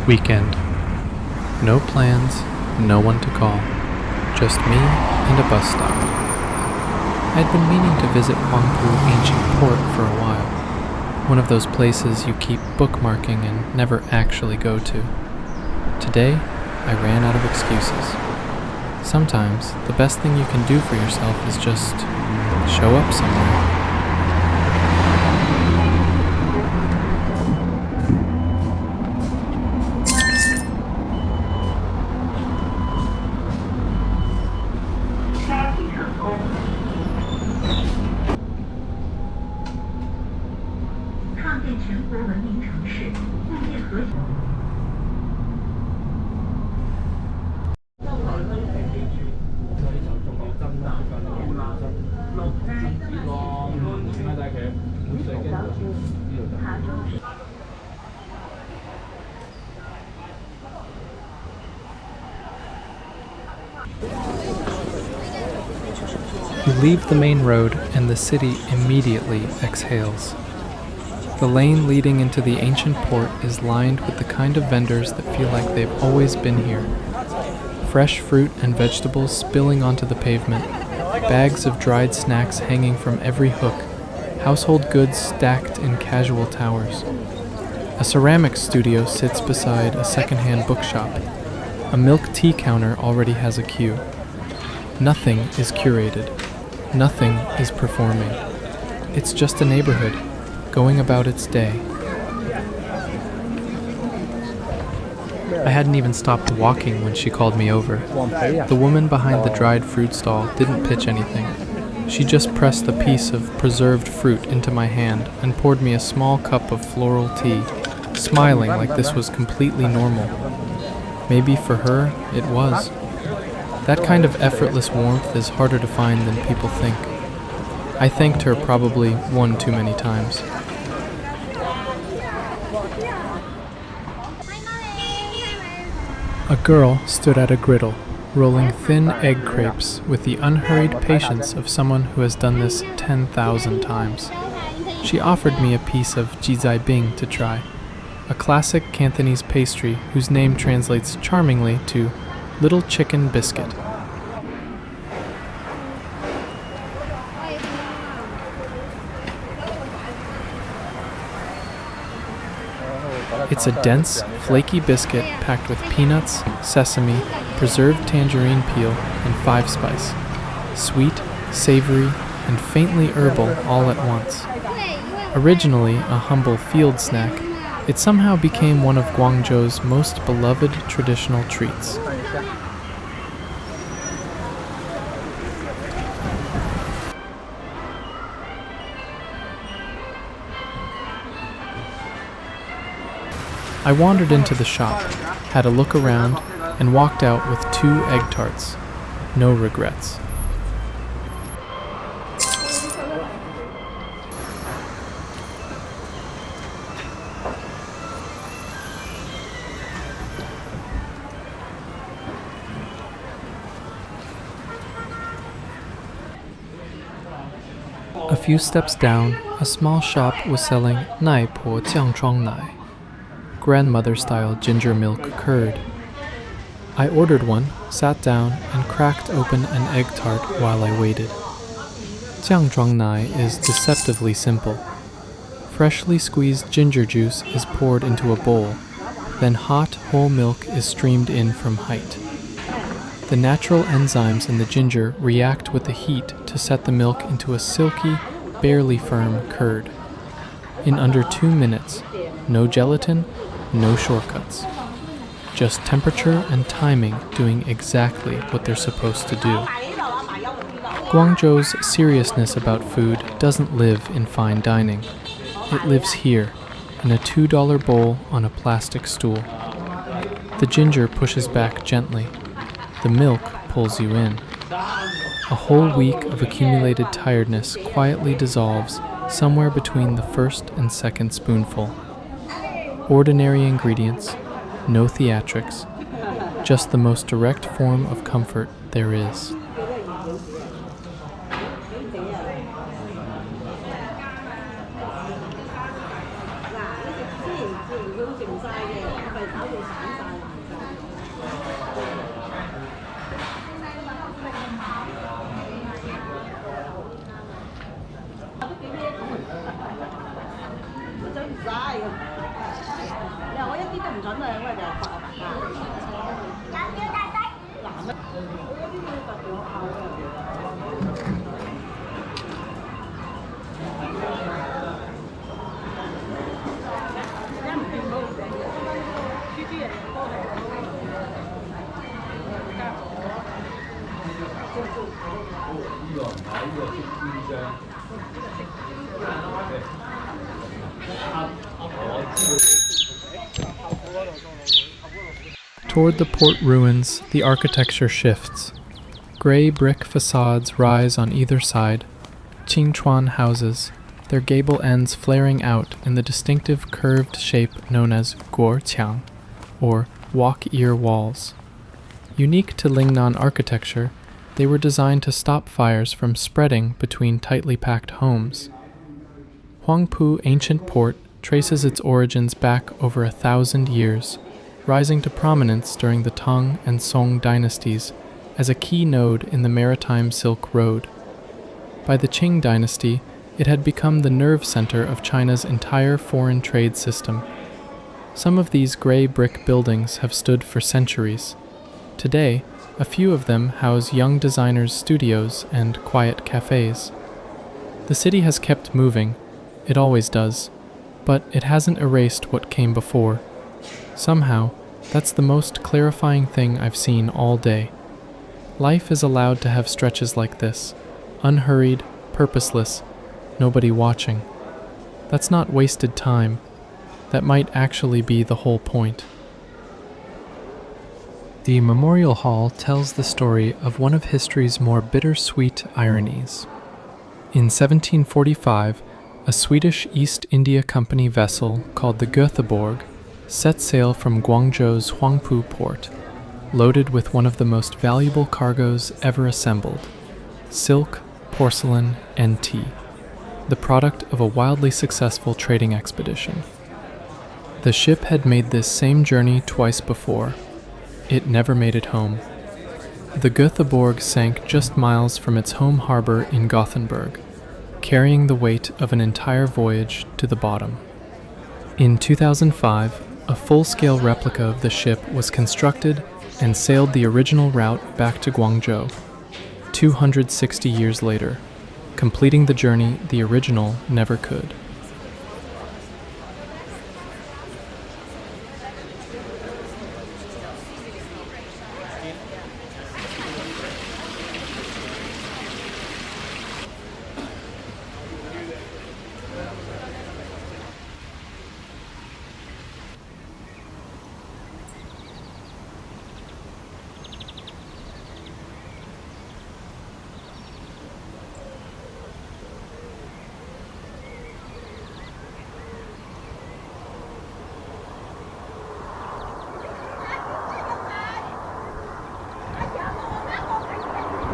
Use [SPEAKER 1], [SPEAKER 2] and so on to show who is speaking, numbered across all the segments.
[SPEAKER 1] Weekend. No plans, no one to call. Just me and a bus stop. I'd been meaning to visit Huangpu Ancient Port for a while. One of those places you keep bookmarking and never actually go to. Today, I ran out of excuses. Sometimes, the best thing you can do for yourself is just show up somewhere. You leave the main road and the city immediately exhales. The lane leading into the ancient port is lined with the kind of vendors that feel like they've always been here. Fresh fruit and vegetables spilling onto the pavement, bags of dried snacks hanging from every hook, household goods stacked in casual towers. A ceramics studio sits beside a second-hand bookshop. A milk tea counter already has a queue. Nothing is curated. Nothing is performing. It's just a neighborhood, going about its day. I hadn't even stopped walking when she called me over. The woman behind the dried fruit stall didn't pitch anything. She just pressed a piece of preserved fruit into my hand and poured me a small cup of floral tea, smiling like this was completely normal. Maybe for her, it was. That kind of effortless warmth is harder to find than people think. I thanked her probably one too many times. A girl stood at a griddle, rolling thin egg crepes with the unhurried patience of someone who has done this 10,000 times. She offered me a piece of jizai bing to try, a classic Cantonese pastry whose name translates charmingly to little chicken biscuit. It's a dense, flaky biscuit packed with peanuts, sesame, preserved tangerine peel, and 5-spice. Sweet, savory, and faintly herbal all at once. Originally a humble field snack, it somehow became one of Guangzhou's most beloved traditional treats. I wandered into the shop, had a look around, and walked out with 2 egg tarts. No regrets. A few steps down, a small shop was selling 奶婆酱装奶, grandmother-style ginger milk curd. I ordered one, sat down, and cracked open an egg tart while I waited. 酱装奶 is deceptively simple. Freshly squeezed ginger juice is poured into a bowl, then hot whole milk is streamed in from height. The natural enzymes in the ginger react with the heat to set the milk into a silky, barely firm curd. In under 2 minutes, no gelatin, no shortcuts. Just temperature and timing doing exactly what they're supposed to do. Guangzhou's seriousness about food doesn't live in fine dining. It lives here, in a $2 bowl on a plastic stool. The ginger pushes back gently. The milk pulls you in. A whole week of accumulated tiredness quietly dissolves somewhere between the first and second spoonful. Ordinary ingredients, no theatrics, just the most direct form of comfort there is. Toward the port ruins, the architecture shifts. Gray brick facades rise on either side, Qingchuan houses, their gable ends flaring out in the distinctive curved shape known as guoqiang, or walk-ear walls. Unique to Lingnan architecture, they were designed to stop fires from spreading between tightly packed homes. Huangpu Ancient Port traces its origins back over 1,000 years, rising to prominence during the Tang and Song dynasties as a key node in the maritime Silk Road. By the Qing dynasty, it had become the nerve center of China's entire foreign trade system. Some of these gray brick buildings have stood for centuries. Today, a few of them house young designers' studios and quiet cafes. The city has kept moving, it always does, but it hasn't erased what came before. Somehow, that's the most clarifying thing I've seen all day. Life is allowed to have stretches like this, unhurried, purposeless, nobody watching. That's not wasted time. That might actually be the whole point. The Memorial Hall tells the story of one of history's more bittersweet ironies. In 1745, a Swedish East India Company vessel called the Göteborg set sail from Guangzhou's Huangpu Port, loaded with one of the most valuable cargoes ever assembled: silk, porcelain, and tea, the product of a wildly successful trading expedition. The ship had made this same journey twice before. It never made it home. The Göteborg sank just miles from its home harbor in Gothenburg, carrying the weight of an entire voyage to the bottom. In 2005, a full-scale replica of the ship was constructed and sailed the original route back to Guangzhou, 260 years later, completing the journey the original never could.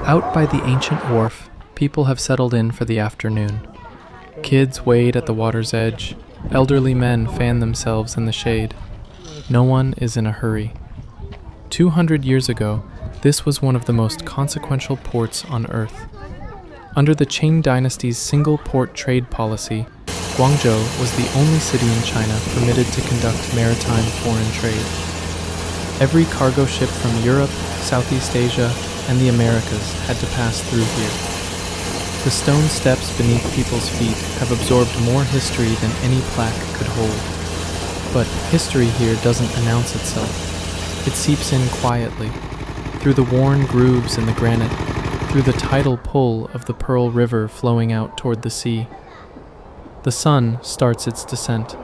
[SPEAKER 1] Out by the ancient wharf, people have settled in for the afternoon. Kids wade at the water's edge. Elderly men fan themselves in the shade. No one is in a hurry. 200 years ago, this was one of the most consequential ports on Earth. Under the Qing dynasty's single-port trade policy, Guangzhou was the only city in China permitted to conduct maritime foreign trade. Every cargo ship from Europe, Southeast Asia, and the Americas had to pass through here. The stone steps beneath people's feet have absorbed more history than any plaque could hold. But history here doesn't announce itself. It seeps in quietly, through the worn grooves in the granite, through the tidal pull of the Pearl River flowing out toward the sea. The sun starts its descent.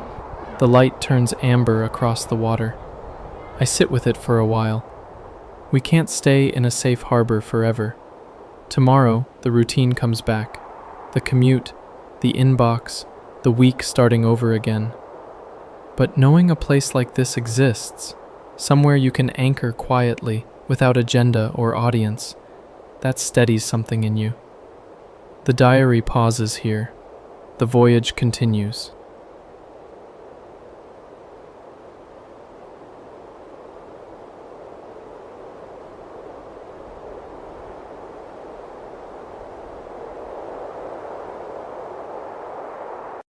[SPEAKER 1] The light turns amber across the water. I sit with it for a while. We can't stay in a safe harbor forever. Tomorrow, the routine comes back. The commute, the inbox, the week starting over again. But knowing a place like this exists, somewhere you can anchor quietly, without agenda or audience, that steadies something in you. The diary pauses here. The voyage continues.